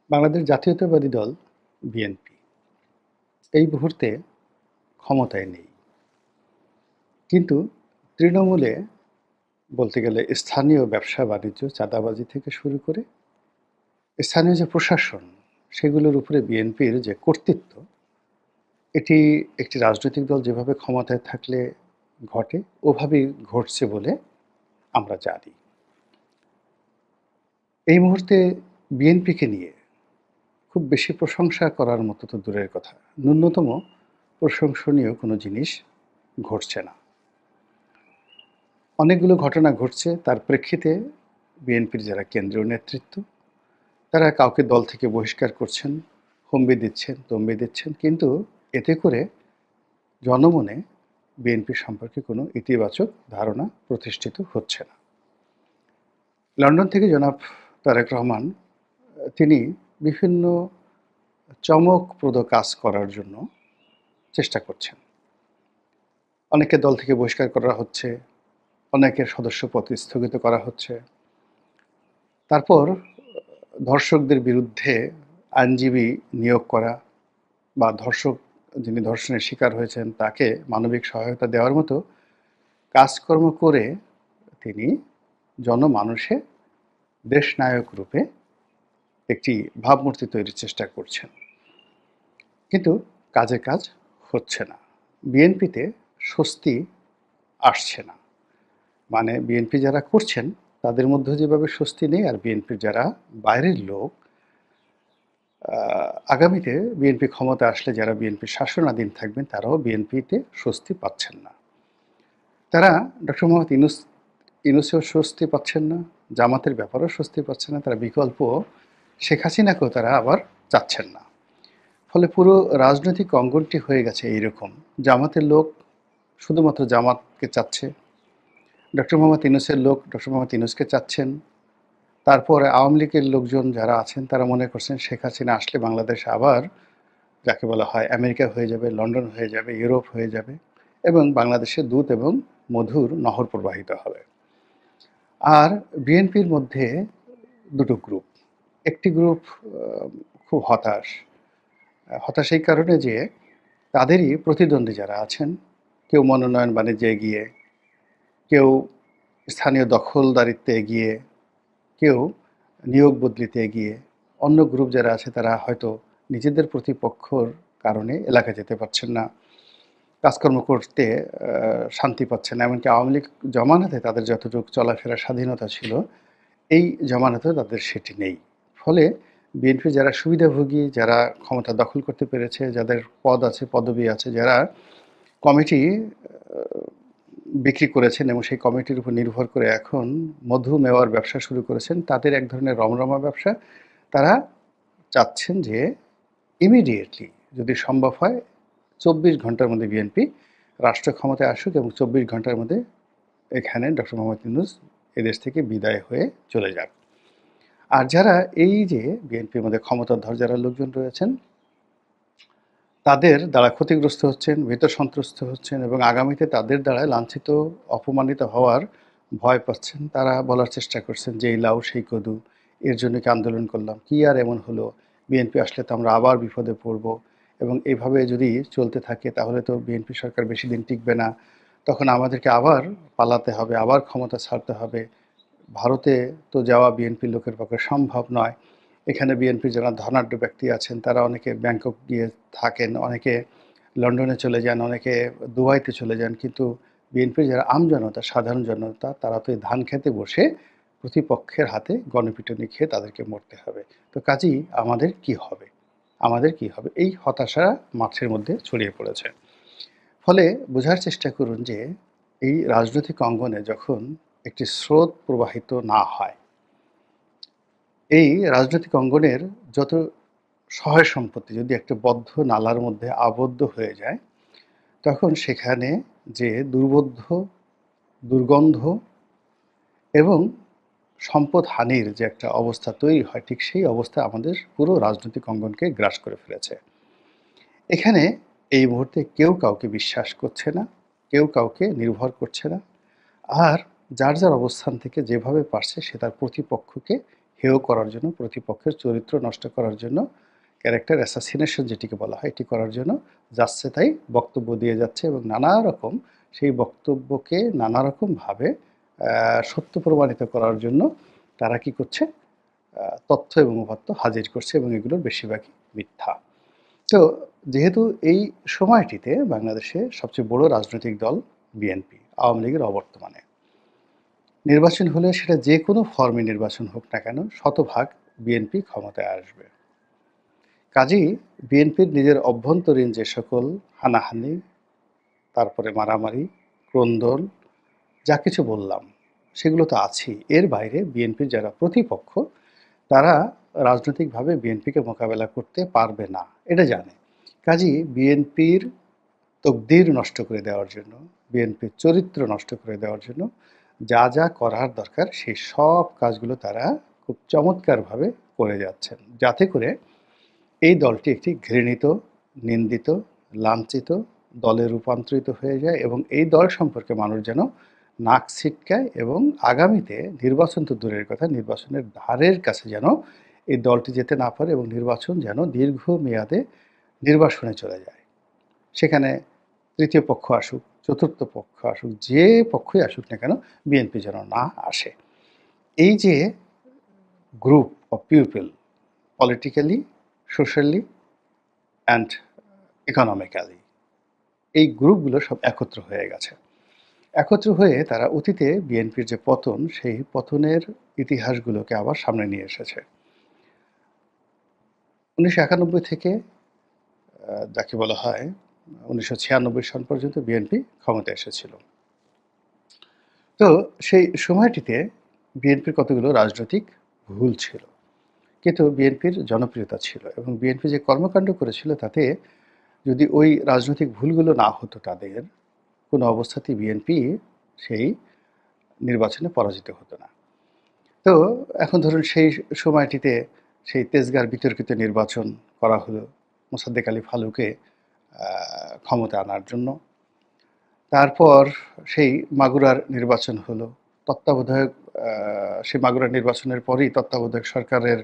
বাংলাদেশ জাতীয়তাবাদী দল বিএনপি এই মুহূর্তে ক্ষমতায় নেই। কিন্তু তৃণমূলে বলতে গেলে স্থানীয় ব্যবসা-বাণিজ্য, চাঁদাবাজি থেকে শুরু করে স্থানীয় যে প্রশাসন, সেগুলোর উপরে বিএনপির যে কর্তৃত্ব, এটি একটি রাজনৈতিক দল যেভাবে ক্ষমতায় থাকলে ঘটে, ওভাবেই ঘটছে বলে আমরা জানি। এই মুহূর্তে বিএনপিকে নিয়ে খুব বেশি প্রশংসা করার মতো তো দূরের কথা, ন্যূনতম প্রশংসনীয় কোনো জিনিস ঘটছে না। অনেকগুলো ঘটনা ঘটছে, তার প্রেক্ষিতে বিএনপির যারা কেন্দ্রীয় নেতৃত্ব, তারা কাউকে দল থেকে বহিষ্কার করছেন, হুমকি দিচ্ছেন, তমবি দিচ্ছেন, কিন্তু এতে করে জনমনে বিএনপি সম্পর্কে কোনো ইতিবাচক ধারণা প্রতিষ্ঠিত হচ্ছে না। লন্ডন থেকে জনাব তারেক রহমান তিনি বিভিন্ন চমকপ্রদ কাজ করার জন্য চেষ্টা করছেন। অনেকে দল থেকে বহিষ্কার করা হচ্ছে, অনেকের সদস্যপদ স্থগিত করা হচ্ছে। তারপর ধর্ষকদের বিরুদ্ধে আইনজীবী নিয়োগ করা বা যিনি ধর্ষণের শিকার হয়েছেন তাকে মানবিক সহায়তা দেওয়ার মতো কাজকর্ম করে তিনি জনমানুষে দেশনায়ক রূপে একটি ভাবমূর্তি তৈরির চেষ্টা করছেন। কিন্তু কাজে কাজ হচ্ছে না। বিএনপিতে স্বস্তি আসছে না। মানে বিএনপি যারা করছেন তাদের মধ্যে যেভাবে স্বস্তি নেই, আর বিএনপির যারা বাইরের লোক আগামীতে বিএনপি ক্ষমতায় আসলে যারা বিএনপির শাসনাধীন থাকবেন তারাও বিএনপিতে স্বস্তি পাচ্ছেন না। তারা ডক্টর মোহাম্মদ ইউনূসেও স্বস্তি পাচ্ছেন না, জামাতের ব্যাপারেও স্বস্তি পাচ্ছেন না, তারা বিকল্প শেখ হাসিনাকেও তারা আবার চাচ্ছেন না। ফলে পুরো রাজনৈতিক অঙ্গনটি হয়ে গেছে এইরকম। জামাতের লোক শুধুমাত্র জামাতকে চাচ্ছে, ডক্টর মোহাম্মদ ইউনূসের লোক ডক্টর মোহাম্মদ ইউনূসকে চাচ্ছেন। তারপরে আওয়ামী লীগের লোকজন যারা আছেন তারা মনে করছেন শেখ হাসিনা আসলে বাংলাদেশ আবার যাকে বলা হয় আমেরিকা হয়ে যাবে, লন্ডন হয়ে যাবে, ইউরোপ হয়ে যাবে এবং বাংলাদেশে দুধ এবং মধুর নহর প্রবাহিত হবে। আর বিএনপির মধ্যে দুটো গ্রুপ। একটি গ্রুপ খুব হতাশ এই কারণে যে তাদেরই প্রতিদ্বন্দ্বী যারা আছেন, কেউ মনোনয়ন বাণিজ্যে এগিয়ে, কেউ স্থানীয় দখলদারিত্বে এগিয়ে, কেউ নিয়োগ বদলিতে এগিয়ে, অন্য গ্রুপ যারা আছে তারা হয়তো নিজেদের প্রতিপক্ষর কারণে এলাকায় যেতে পারছেন না, কাজকর্ম করতে শান্তি পাচ্ছেন না। এমনকি আওয়ামী লীগ জমানাতে তাদের যতটুকু চলাফেরার স্বাধীনতা ছিল, এই জমানাতেও তাদের সেটি নেই। ফলে বিএনপি যারা সুবিধাভোগী, যারা ক্ষমতা দখল করতে পেরেছে, যাদের পদ আছে, পদবি আছে, যারা কমিটি বিক্রি করেছেন এবং সেই কমিটির উপর নির্ভর করে এখন মধু মেওয়ার ব্যবসা শুরু করেছেন, তাদের এক ধরনের রমরমা ব্যবসা। তারা চাচ্ছেন যে ইমিডিয়েটলি যদি সম্ভব হয় ২৪ ঘন্টার মধ্যে বিএনপি রাষ্ট্র ক্ষমতায় আসুক এবং ২৪ ঘন্টার মধ্যে এখানে ডক্টর মোহাম্মদ ইউনূস এদেশ থেকে বিদায় হয়ে চলে যাক। আর যারা এই যে বিএনপির মধ্যে ক্ষমতাধর যারা লোকজন রয়েছেন, তাদের দ্বারা ক্ষতিগ্রস্ত হচ্ছেন, ভীত সন্ত্রস্ত হচ্ছেন এবং আগামীতে তাদের দ্বারা লাঞ্ছিত, অপমানিত হওয়ার ভয় পাচ্ছেন। তারা বলার চেষ্টা করছেন যে এই লাউ সেই কদু, এর জন্য কি আন্দোলন করলাম, কি আর এমন হলো, বিএনপি আসলে তো আমরা আবার বিপদে পড়ব এবং এইভাবে যদি চলতে থাকে তাহলে তো বিএনপি সরকার বেশি দিন টিকবে না, তখন আমাদেরকে আবার পালাতে হবে, আবার ক্ষমতা ছাড়তে হবে, ভারতে তো যাওয়া বিএনপির লোকের পক্ষে সম্ভব নয়। এখানে বিএনপির যারা ধনাঢ্য ব্যক্তি আছেন তারা অনেকে ব্যাংকক গিয়ে থাকেন, অনেকে লন্ডনে চলে যান, অনেকে দুবাইতে চলে যান, কিন্তু বিএনপির যারা আমজনতা, সাধারণ জনতা, তারা তো এই ধান খেতে বসে প্রতিপক্ষের হাতে গণপিটুনি খেয়ে তাদেরকে মরতে হবে। তো কাজেই আমাদের কি হবে, আমাদের কি হবে, এই হতাশা মাঠের মধ্যে ছড়িয়ে পড়েছে। ফলে বোঝার চেষ্টা করুন যে এই রাজনৈতিক অঙ্গনে যখন একটি স্রোত প্রবাহিত না হয়, এই রাজনৈতিক অঙ্গনের যত সহায় সম্পত্তি যদি একটা বদ্ধ নালার মধ্যে আবদ্ধ হয়ে যায়, তখন সেখানে যে দুর্বোধ্য, দুর্গন্ধ এবং সম্পদ হানির যে একটা অবস্থা তৈরি হয়, ঠিক সেই অবস্থা আমাদের পুরো রাজনৈতিক অঙ্গনকে গ্রাস করে ফেলেছে। এখানে এই মুহূর্তে কেউ কাউকে বিশ্বাস করছে না, কেউ কাউকে নির্ভর করছে না, আর যার যার অবস্থান থেকে যেভাবে পারছে সে তার প্রতিপক্ষকে হেয় করার জন্য, প্রতিপক্ষের চরিত্র নষ্ট করার জন্য, ক্যারেক্টার অ্যাসাসিনেশন যেটিকে বলা হয়, এটি করার জন্য যাচ্ছে তাই বক্তব্য দিয়ে যাচ্ছে এবং নানা রকম সেই বক্তব্যকে নানা রকমভাবে সত্য প্রমাণিত করার জন্য তারা কি করছে, তথ্য এবং উপাত্ত হাজির করছে এবং এগুলোর বেশিরভাগই মিথ্যা। তো যেহেতু এই সময়টিতে বাংলাদেশে সবচেয়ে বড় রাজনৈতিক দল বিএনপি, আওয়ামী লীগের অবর্তমানে নির্বাচন হলে সেটা যে কোনো ফর্মে নির্বাচন হোক না কেন শতভাগ বিএনপি ক্ষমতায় আসবে। কাজেই বিএনপির নিজের অভ্যন্তরীণ যে সকল হানাহানি, তারপরে মারামারি, ক্রন্দন, যা কিছু বললাম সেগুলো তো আছেই। এর বাইরে বিএনপির যারা প্রতিপক্ষ তারা রাজনৈতিকভাবে বিএনপিকে মোকাবেলা করতে পারবে না, এটা জানে। কাজেই বিএনপির তকদির নষ্ট করে দেওয়ার জন্য, বিএনপির চরিত্র নষ্ট করে দেওয়ার জন্য যা যা করার দরকার সেই সব কাজগুলো তারা খুব চমৎকারভাবে করে যাচ্ছেন, যাতে করে এই দলটি একটি ঘৃণিত, নিন্দিত, লাঞ্ছিত দলে রূপান্তরিত হয়ে যায় এবং এই দল সম্পর্কে মানুষ যেন নাক ছিটকায় এবং আগামীতে নির্বাচন তো দূরের কথা, নির্বাচনের ধারের কাছে যেন এই দলটি যেতে না পারে এবং নির্বাচন যেন দীর্ঘমেয়াদে নির্বাসনে চলে যায়। সেখানে তৃতীয় পক্ষ আসুক, চতুর্থ পক্ষ আসুক, যে পক্ষই আসুক না কেন বিএনপি যেন না আসে। এই যে group of people, politically, socially and economically, এই গ্রুপগুলো সব একত্র হয়ে গেছে। একত্র হয়ে তারা অতীতে বিএনপির যে পতন, সেই পতনের ইতিহাসগুলোকে আবার সামনে নিয়ে এসেছে। 1991 থেকে যাকে বলা হয় 1996 সন পর্যন্ত বিএনপি ক্ষমতায় এসেছিল। তো সেই সময়টিতে বিএনপির কতগুলো রাজনৈতিক ভুল ছিল, কিন্তু বিএনপির জনপ্রিয়তা ছিল এবং বিএনপি যে কর্মকাণ্ড করেছিল তাতে যদি ওই রাজনৈতিক ভুলগুলো না হতো তাদের, কোনো অবস্থাতেই বিএনপি সেই নির্বাচনে পরাজিত হতো না। তো এখন ধরুন সেই সময়টিতে সেই তেজগাঁর বিতর্কিত নির্বাচন করা হলো মোসাদ্দেক আলী ফালুকে ক্ষমতা আনার জন্য। তারপর সেই মাগুরার নির্বাচন হলো, তত্ত্বাবধায়ক সেই মাগুরার নির্বাচনের পরেই তত্ত্বাবধায়ক সরকারের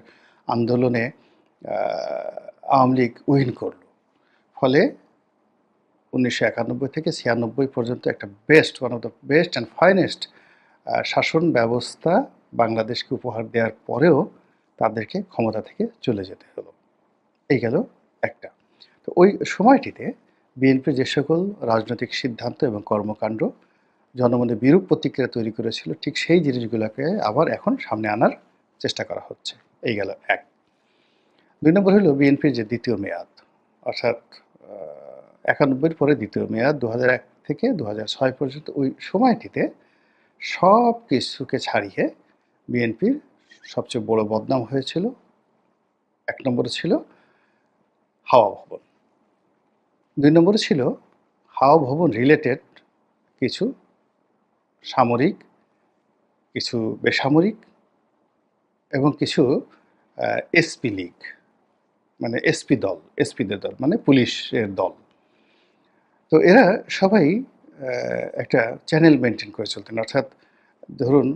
আন্দোলনে আওয়ামী লীগ উইন করল। ফলে 1991 থেকে 96 পর্যন্ত একটা best, one of the best and finest শাসন ব্যবস্থা বাংলাদেশকে উপহার দেওয়ার পরেও তাদেরকে ক্ষমতা থেকে চলে যেতে হলো। এই গেল একটা। তো ওই সময়টিতে বিএনপির যে সকল রাজনৈতিক সিদ্ধান্ত এবং কর্মকাণ্ড জনমনে বিরূপ প্রতিক্রিয়া তৈরি করেছিল, ঠিক সেই জিনিসগুলোকে আবার এখন সামনে আনার চেষ্টা করা হচ্ছে। এই গেল এক। 2 নম্বর হলো বিএনপির যে দ্বিতীয় মেয়াদ, অর্থাৎ 91 পরে দ্বিতীয় মেয়াদ 2001 থেকে 2006 পর্যন্ত, ওই সময়টিতে সব কিছুকে ছাড়িয়ে বিএনপির সবচেয়ে বড় বদনাম হয়েছিল। 1 নম্বরে ছিল হাওয়া ভবন, 2 নম্বরে ছিল হাওয়া ভবন রিলেটেড কিছু সামরিক, কিছু বেসামরিক এবং কিছু এসপি লীগ, মানে এসপিদের দল মানে পুলিশের দল। তো এরা সবাই একটা চ্যানেল মেনটেন করে চলতেন, অর্থাৎ ধরুন